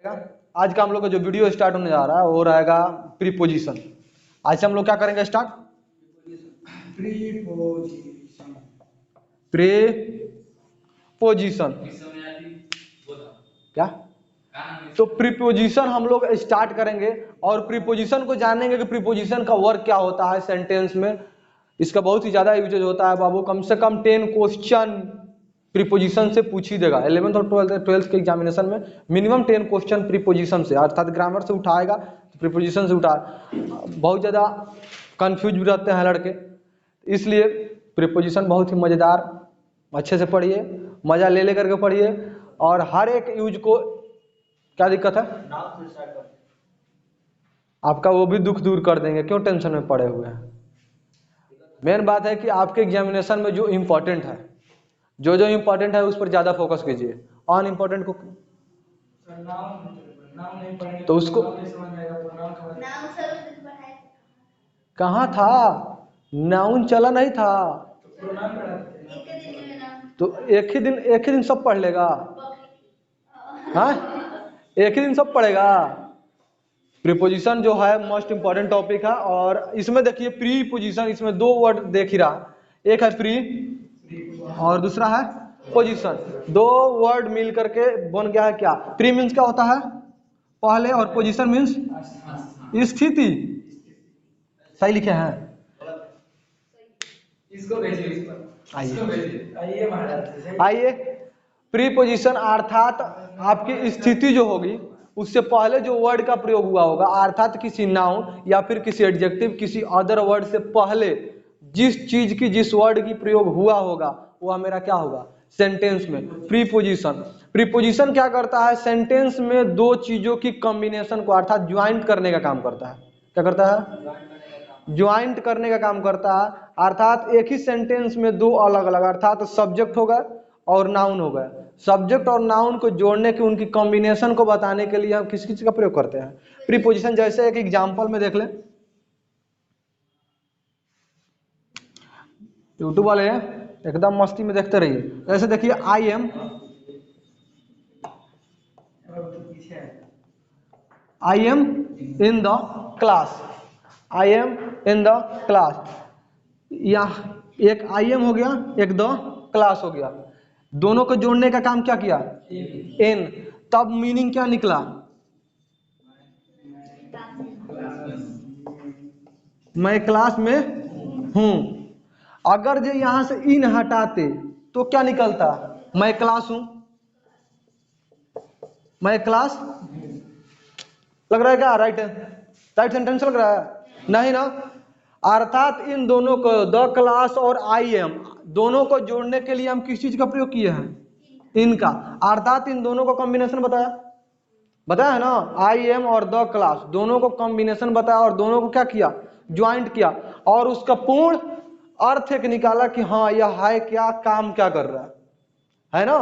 आज का हम लोग का जो वीडियो स्टार्ट होने जा रहा है वो रहेगा प्रीपोजिशन। आज से हम लोग क्या करेंगे स्टार्ट? प्रीपोजिशन क्या? तो प्रीपोजिशन हम लोग स्टार्ट करेंगे और प्रीपोजिशन को जानेंगे कि प्रीपोजिशन का वर्क क्या होता है सेंटेंस में। इसका बहुत ही ज्यादा यूजेज होता है बाबू, कम से कम 10 क्वेश्चन प्रीपोजिशन से पूछ ही देगा। 11th और 12th के एग्जामिनेशन में मिनिमम 10 क्वेश्चन प्रीपोजिशन से, अर्थात ग्रामर से उठाएगा तो प्रीपोजिशन से उठा। बहुत ज़्यादा कंफ्यूज भी रहते हैं लड़के, इसलिए प्रीपोजिशन बहुत ही मज़ेदार, अच्छे से पढ़िए, मज़ा ले करके पढ़िए और हर एक यूज को। क्या दिक्कत है आपका? वो भी दुख दूर कर देंगे, क्यों टेंशन में पड़े हुए हैं। मेन बात है कि आपके एग्जामिनेशन में जो इम्पोर्टेंट है, जो जो इम्पोर्टेंट है उस पर ज़्यादा फोकस कीजिए, अन इम्पोर्टेंट को तो उसको कहाँ था, नाउन चला नहीं था। तो एक ही दिन सब पढ़ लेगा? हाँ, एक ही दिन सब पढ़ेगा। प्रीपोजिशन जो है मोस्ट इंपॉर्टेंट टॉपिक है और इसमें देखिए प्रीपोजिशन, इसमें दो वर्ड देख ही रहा, एक है प्री और दूसरा है पोजीशन। दो वर्ड मिल करके बन गया है क्या? प्री मीन्स क्या होता है? पहले, और पोजीशन मीन्स स्थिति। सही लिखे हैं? आइए, प्रीपोजिशन अर्थात आपकी स्थिति जो होगी उससे पहले जो वर्ड का प्रयोग हुआ होगा, अर्थात किसी नाउन या फिर किसी एडजेक्टिव, किसी अदर वर्ड से पहले जिस चीज की, जिस वर्ड की प्रयोग हुआ होगा वह मेरा क्या होगा सेंटेंस में? प्रीपोजिशन। प्रीपोजिशन क्या करता है? सेंटेंस में दो चीजों की कॉम्बिनेशन को अर्थात ज्वाइंट करने का काम करता है। क्या करता है? ज्वाइंट करने का काम करता है, अर्थात एक ही सेंटेंस में दो अलग अलग, अर्थात सब्जेक्ट होगा और नाउन होगा। सब्जेक्ट और नाउन को जोड़ने की, उनकी कॉम्बिनेशन को बताने के लिए हम किस चीज का प्रयोग करते हैं? प्रीपोजिशन। जैसे एक एग्जांपल में देख लें, यूट्यूब वाले एकदम मस्ती में देखते रहिए। जैसे देखिए I am in the class, I am in the class. यहाँ एक आई एम हो गया, एक द क्लास हो गया, दोनों को जोड़ने का काम क्या किया? इन। तब मीनिंग क्या निकला? मैं क्लास में हूं। अगर जो यहां से इन हटाते तो क्या निकलता? मैं क्लास हूं, मैं क्लास। लग रहा है क्या? राइट सेंटेंस लग रहा है? नहीं ना। अर्थात इन दोनों को, द क्लास और आई एम, दोनों को जोड़ने के लिए हम किस चीज का प्रयोग किए हैं? इनका। अर्थात इन दोनों को कॉम्बिनेशन बताया है ना, आई एम और द क्लास, दोनों को कॉम्बिनेशन बताया और दोनों को क्या किया? ज्वाइंट किया और उसका पूर्ण अर्थ एक निकाला कि हाँ यह है क्या, काम क्या कर रहा है ना।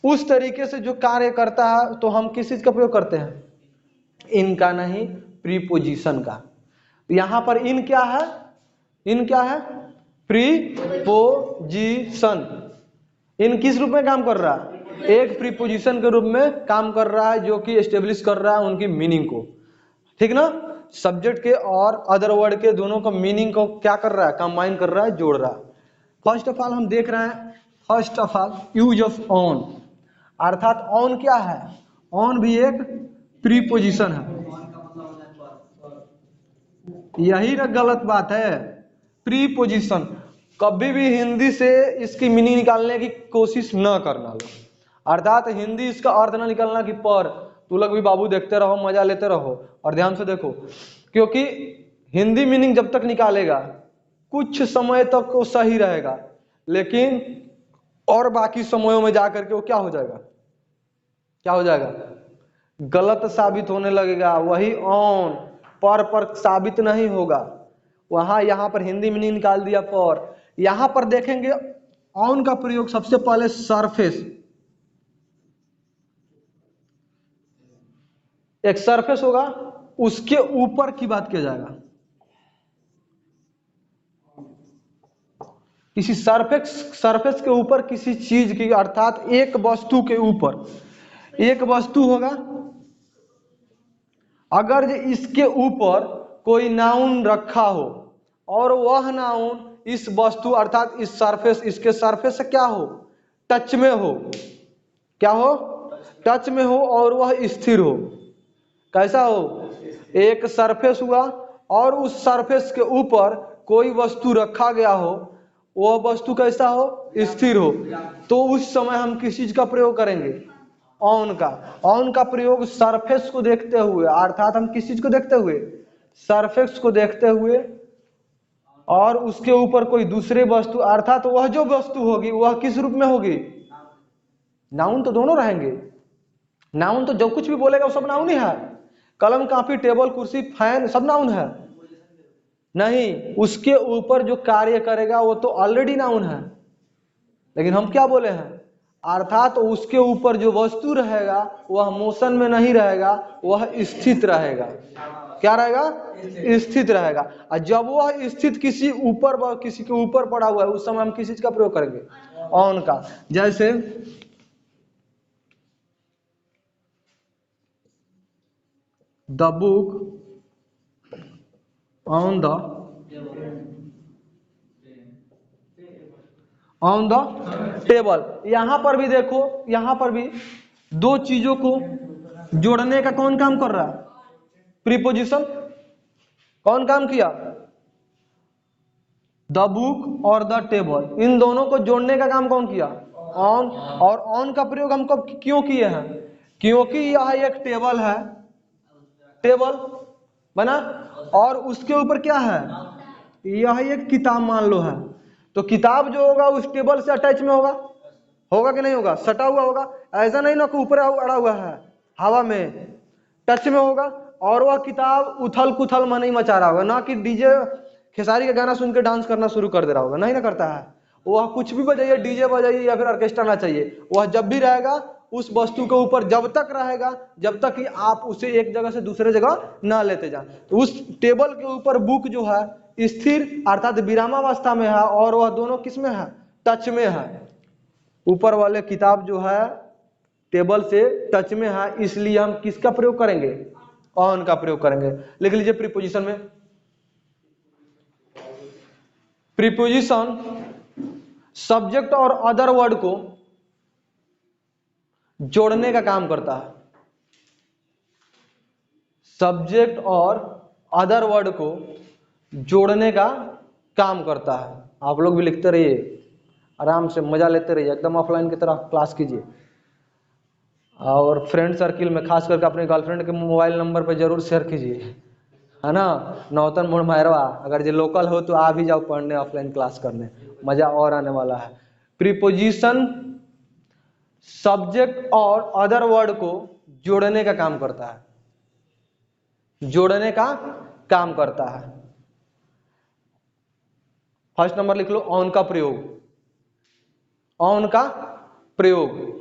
उस तरीके से जो कार्य करता है तो हम किस चीज का प्रयोग करते हैं? इनका नहीं, प्रीपोजिशन का। यहां पर इन क्या है? इन क्या है? प्रीपोजिशन। इन किस रूप में काम कर रहा है? एक प्रीपोजिशन के रूप में काम कर रहा है, जो कि एस्टेब्लिश कर रहा है उनकी मीनिंग को। ठीक ना? सब्जेक्ट के और अदर वर्ड के दोनों का मीनिंग को क्या कर रहा है? कंबाइन कर रहा है, जोड़ रहा है। फर्स्ट ऑफ ऑल हम देख रहे हैं, first of all use of on, अर्थात ऑन क्या है? ऑन भी एक प्रीपोजिशन है। यही ना गलत बात है, प्रीपोजिशन। कभी भी हिंदी से इसकी मीनिंग निकालने की कोशिश न करना लो, अर्थात हिंदी इसका अर्थ ना निकालना कि पर। तू लोग भी बाबू देखते रहो, मजा लेते रहो और ध्यान से देखो, क्योंकि हिंदी मीनिंग जब तक निकालेगा कुछ समय तक वो सही रहेगा, लेकिन और बाकी समयों में जाकर के वो क्या हो जाएगा? क्या हो जाएगा? गलत साबित होने लगेगा। वही ऑन पर साबित नहीं होगा। वहां यहां पर हिंदी में नहीं निकाल दिया पर। यहां पर देखेंगे ऑन का प्रयोग सबसे पहले सरफेस, एक सरफेस होगा उसके ऊपर की बात किया जाएगा। किसी सरफेस के ऊपर किसी चीज की, अर्थात एक वस्तु के ऊपर। एक वस्तु होगा अगर इसके ऊपर कोई नाउन रखा हो और वह नाउन इस वस्तु अर्थात इस सरफेस, इसके सरफेस से क्या हो, टच में हो, क्या हो, टच में हो और वह स्थिर हो। कैसा हो, एक सरफेस हुआ और उस सरफेस के ऊपर कोई वस्तु रखा गया हो, वह वस्तु कैसा हो, स्थिर हो, तो उस समय हम किस चीज का प्रयोग करेंगे, ऑन का। ऑन का प्रयोग सरफेस को देखते हुए, अर्थात हम किस चीज को देखते हुए, सरफेस को देखते हुए, और उसके ऊपर कोई दूसरे वस्तु अर्थात वह जो वस्तु होगी वह किस रूप में होगी, नाउन तो दोनों रहेंगे। नाउन तो जो कुछ भी बोलेगा वो सब नाउन ही है। कलम, कापी, टेबल, कुर्सी, फैन सब नाउन है। नहीं, उसके ऊपर जो कार्य करेगा वो तो ऑलरेडी नाउन है। लेकिन हम क्या बोले हैं, अर्थात उसके ऊपर जो वस्तु रहेगा वह मोशन में नहीं रहेगा, वह स्थित रहेगा। क्या रहेगा, स्थित रहेगा। और जब वह स्थित किसी के ऊपर पड़ा हुआ है, उस समय हम किस चीज का प्रयोग करेंगे, ऑन का। जैसे the book on the table. यहां पर भी देखो, यहां पर भी दो चीजों को जोड़ने का कौन काम कर रहा है, प्रीपोजिशन। कौन काम किया, द बुक और द टेबल, इन दोनों को जोड़ने का काम कौन किया, ऑन। और ऑन का प्रयोग हम कब क्यों किए हैं, क्योंकि यह एक टेबल है, टेबल बना, और उसके ऊपर क्या है, यह एक किताब मान लो है, तो किताब जो होगा उस टेबल से अटैच में होगा, होगा कि नहीं होगा, सटा हुआ होगा। ऐसा नहीं ना कि ऊपर अड़ा हुआ है, हवा में टच में होगा। और वह किताब उथल पुथल में नहीं मचा रहा होगा, ना कि डीजे खेसारी का गाना सुन के डांस करना शुरू कर दे रहा होगा, नहीं ना करता है। वह कुछ भी बजाइए, डीजे बजाइए या फिर ऑर्केस्ट्रा ना चाहिए, वह जब भी रहेगा उस वस्तु के ऊपर जब तक रहेगा, जब तक कि आप उसे एक जगह से दूसरे जगह ना लेते जाए। तो उस टेबल के ऊपर बुक जो है स्थिर अर्थात विरामावस्था में है, और वह दोनों किस में है, टच में है। ऊपर वाले किताब जो है टेबल से टच में है, इसलिए हम किसका प्रयोग करेंगे, ऑन का प्रयोग करेंगे। लिख लीजिए प्रीपोजिशन में, प्रीपोजिशन सब्जेक्ट और अदर वर्ड को जोड़ने का काम करता है। सब्जेक्ट और अदर वर्ड को जोड़ने का काम करता है। आप लोग भी लिखते रहिए, आराम से मजा लेते रहिए, एकदम ऑफलाइन की तरह क्लास कीजिए। और फ्रेंड सर्किल में खास करके अपने गर्लफ्रेंड के मोबाइल नंबर पर जरूर शेयर कीजिए, है ना। नौतन मोड़ मैरवा, अगर जो लोकल हो तो आ भी जाओ पढ़ने, ऑफलाइन क्लास करने, मजा और आने वाला है। प्रीपोजिशन सब्जेक्ट और अदर वर्ड को जोड़ने का काम करता है, जोड़ने का काम करता है। फर्स्ट नंबर लिख लो, ऑन का प्रयोग, ऑन का प्रयोग।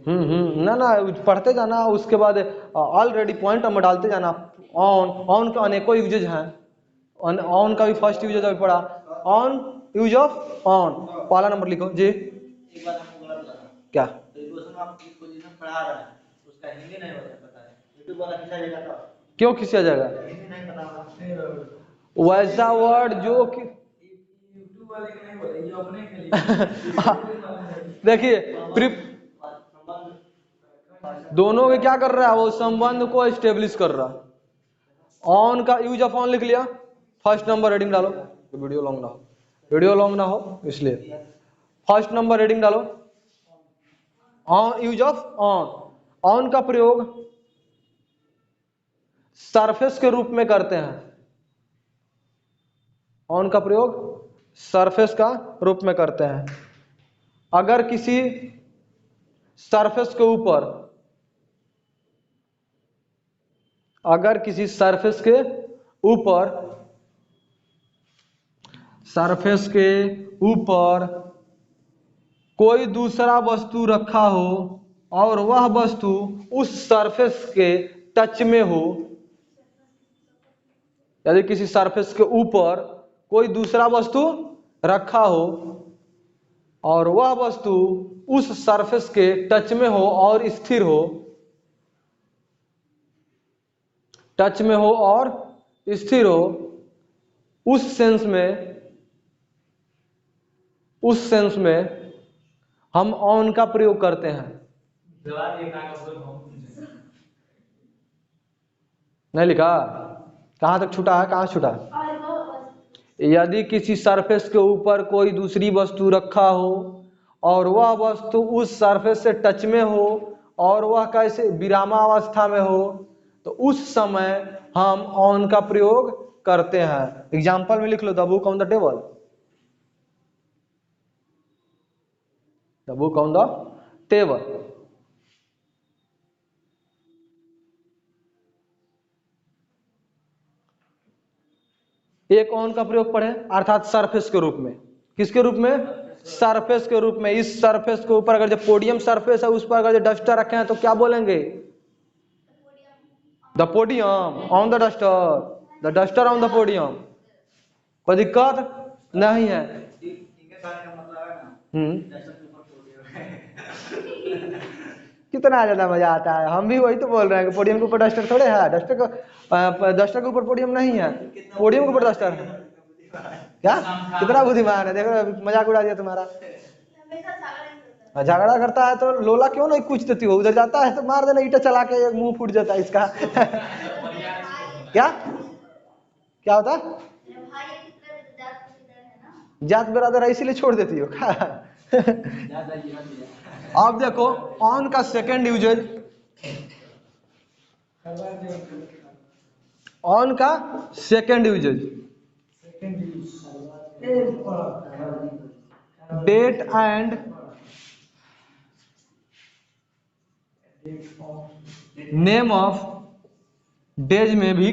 ना ना, पढ़ते जाना, उसके बाद ऑलरेडी पॉइंट में डालते जाना। ऑन, ऑन के अनेकों यूजेज हैं। ऑन का भी फर्स्ट यूजेज अभी पढ़ा, ऑन, यूज ऑफ ऑन। पहला नंबर लिखो जी। एक बात हमको गलत लगा, क्या, आप प्रीपोजिशन पढ़ा रहे हैं, उसका हिंदी नहीं पता है, यूट्यूब वाला खींचा जाएगा तो क्यों खींचा जाएगा, हिंदी नहीं पता, वैसा वर्ड जो कि यूट्यूब वाले के नहीं बोले, जो अपने के लिए देखिए दोनों में क्या कर रहा है, वो संबंध को एस्टेब्लिश कर रहा है। ऑन का यूज ऑफ ऑन लिख लिया, फर्स्ट नंबर हेडिंग डालो, तो वीडियो लॉन्ग ना हो, वीडियो लॉन्ग ना हो इसलिए फर्स्ट नंबर हेडिंग डालो, on, use of on. On का प्रयोग सरफेस के रूप में करते हैं, ऑन का प्रयोग सरफेस का रूप में करते हैं। अगर किसी सरफेस के ऊपर, अगर किसी सरफेस के ऊपर, सरफेस के ऊपर कोई दूसरा वस्तु रखा हो और वह वस्तु उस सरफेस के टच में हो, यदि किसी सरफेस के ऊपर कोई दूसरा वस्तु रखा हो और वह वस्तु उस सरफेस के टच में हो और स्थिर हो, टच में हो और स्थिर हो, उस सेंस में हम ऑन का प्रयोग करते हैं। नहीं लिखा? कहां तक छूटा है, कहां छूटा? यदि किसी सरफेस के ऊपर कोई दूसरी वस्तु रखा हो और वह वस्तु उस सरफेस से टच में हो और वह कैसे विरामावस्था में हो, तो उस समय हम ऑन का प्रयोग करते हैं। एग्जाम्पल में लिख लो, the book on the table, the book on the table. एक ऑन का प्रयोग पढ़े, अर्थात सरफेस के रूप में। किसके रूप में? सरफेस के रूप में। इस सरफेस के ऊपर अगर जो पोडियम सरफेस है उस पर अगर जो डस्टर रखे हैं तो क्या बोलेंगे? The podium on the duster, the duster on the podium. कोई दिक्कत नहीं है। कितना ज्यादा मजा आता है, हम भी वही तो बोल रहे हैं कि पोडियम के ऊपर डस्टर थोड़े है, डस्टर के ऊपर पोडियम नहीं है, पोडियम के ऊपर डस्टर है। क्या कितना बुद्धिमान है, देखो मजाक उड़ा दिया तुम्हारा। झगड़ा करता है तो लोला क्यों नहीं पूछ देती हो, उधर जाता है तो मार देना ईटा चला के, मुंह फूट जाता है इसका। क्या क्या होता? जात बरादर है इसीलिए छोड़ देती हो। अब देखो ऑन का सेकंड यूजेज, ऑन का second usages, date and name of days में भी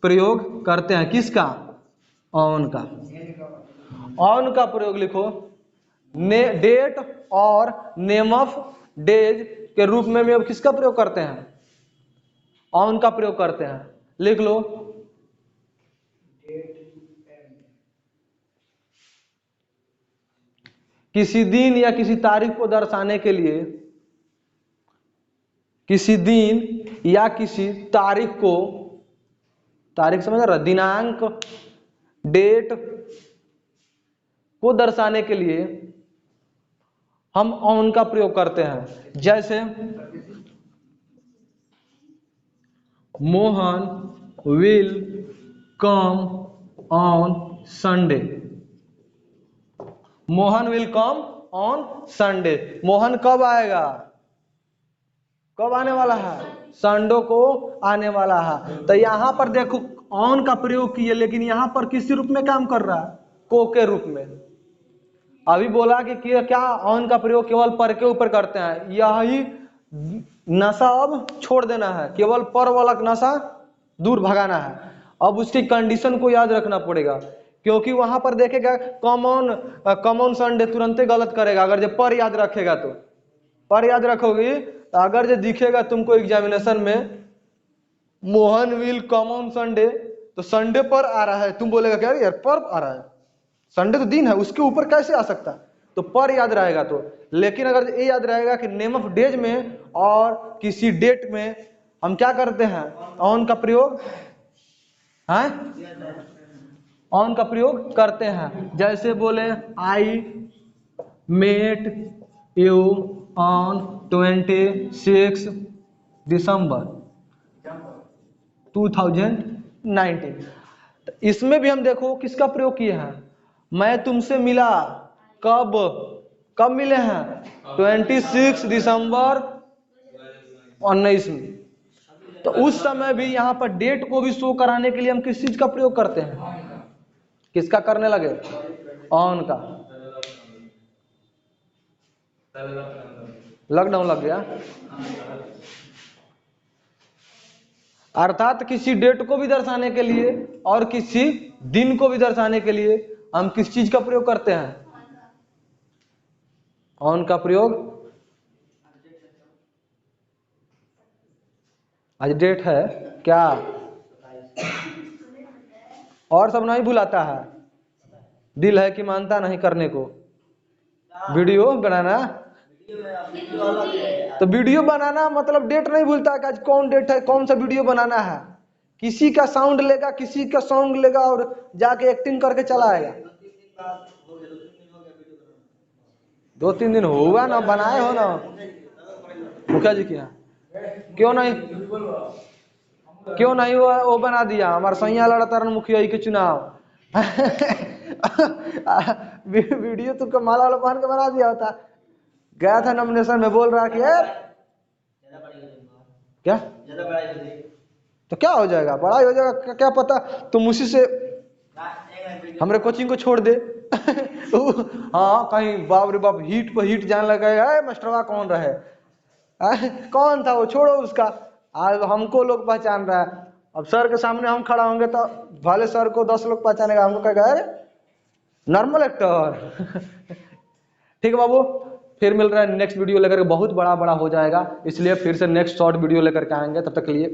प्रयोग करते हैं। किसका? ऑन का। ऑन का प्रयोग लिखो, डेट और नेम ऑफ डेज के रूप में भी अब किसका प्रयोग करते हैं? ऑन का प्रयोग करते हैं। लिख लो, किसी दिन या किसी तारीख को दर्शाने के लिए, किसी दिन या किसी तारीख को, तारीख समझ रहा, दिनांक, डेट को दर्शाने के लिए हम ऑन का प्रयोग करते हैं। जैसे Mohan will come on Sunday, Mohan will come on Sunday. Mohan कब आएगा? कब आने वाला है? संडे को आने वाला है। तो यहां पर देखो ऑन का प्रयोग किए, लेकिन यहां पर किस रूप में काम कर रहा है? को के रूप में। अभी बोला कि क्या ऑन का प्रयोग केवल पर के ऊपर करते हैं, यही नशा अब छोड़ देना है, केवल पर वाला नशा दूर भगाना है। अब उसकी कंडीशन को याद रखना पड़ेगा, क्योंकि वहां पर देखेगा कॉमन संडे तुरंत गलत करेगा अगर जब पर याद रखेगा तो। पर याद रखोगी तो अगर जो दिखेगा तुमको एग्जामिनेशन में Mohan will come on Sunday, तो संडे पर आ रहा है, तुम बोलेगा क्या यार पर आ रहा है, संडे तो दिन है, उसके ऊपर कैसे आ सकता है? तो पर याद रहेगा तो। लेकिन अगर ये याद रहेगा कि नेम ऑफ डेज में और किसी डेट में हम क्या करते हैं? ऑन का प्रयोग है, ऑन का प्रयोग करते हैं। जैसे बोले आई मेट यू ऑन 26 दिसंबर 2019। इसमें भी हम देखो किसका प्रयोग किए हैं? मैं तुमसे मिला कब, कब मिले हैं? 26 दिसंबर 19 में। तो उस समय भी यहाँ पर डेट को भी शो कराने के लिए हम किस चीज का प्रयोग करते हैं? किसका करने लगे? ऑन का। लॉकडाउन लग गया, अर्थात किसी डेट को भी दर्शाने के लिए और किसी दिन को भी दर्शाने के लिए हम किस चीज का प्रयोग करते हैं? ऑन का प्रयोग। आज डेट है क्या? और सब नहीं भुलाता है, दिल है कि मानता नहीं करने को। वीडियो बनाना, तो वीडियो बनाना मतलब डेट नहीं भूलता है कि आज कौन डेट है, कौन सा वीडियो बनाना है। किसी का साउंड लेगा, किसी का सॉन्ग लेगा और जाके एक्टिंग करके चला आएगा। 2-3 दिन हुआ ना, बनाए हो ना मुखिया जी के यहाँ, क्यों नहीं, क्यों नहीं वो बना दिया, हमारा सैया लड़ता रहा मुखिया जी के चुनाव। वीडियो तो कमाल वाला पहन के बना दिया होता। गया था नॉमिनेशन में, बोल रहा कि यार क्या तो क्या हो जाएगा, बड़ा ही हो जाएगा, क्या पता तुम उसी से हमारे कोचिंग को छोड़ दे। हाँ कहीं बाप रे बाप हिट पर हिट जाने लगा है, मास्टरवा कौन रहे, कौन था वो, छोड़ो उसका। आज हमको लोग पहचान रहा है, अब सर के सामने हम खड़ा होंगे तो भले सर को 10 लोग पहचानेगा, हमको कहेगा अरे नॉर्मल एक्टर। ठीक है बाबू, फिर मिल रहा है नेक्स्ट वीडियो लेकर के, बहुत बड़ा बड़ा हो जाएगा, इसलिए फिर से नेक्स्ट शॉर्ट वीडियो लेकर के आएंगे, तब तक के लिए